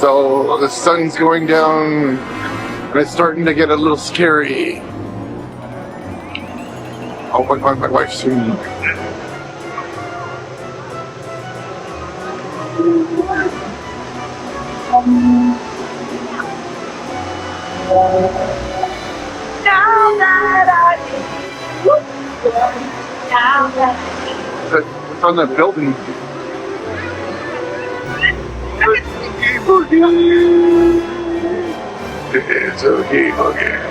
So the sun's going down and it's starting to get a little scary. Oh, my wife's soon. It's on that building. It's okay, okay.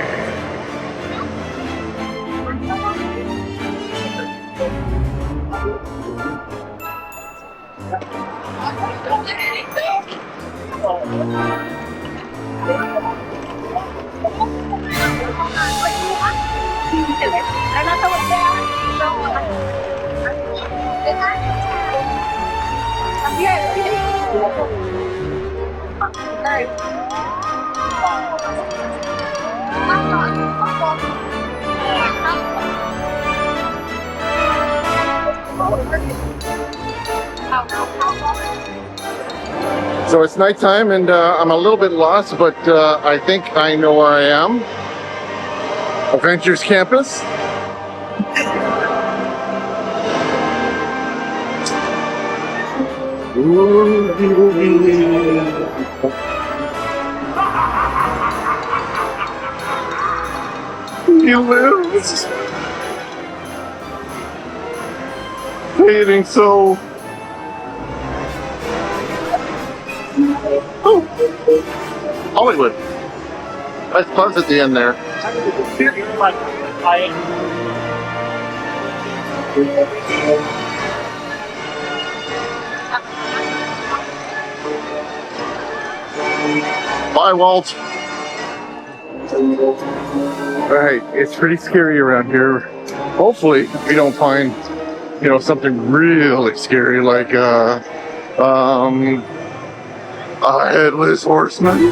So it's nighttime and I'm a little bit lost, but I think I know where I am. Adventures Campus. He lives. Fading so. Oh. Hollywood. Nice buzz at the end there. Bye, Walt. Alright, it's pretty scary around here. Hopefully we don't find, you know, something really scary like a headless horseman.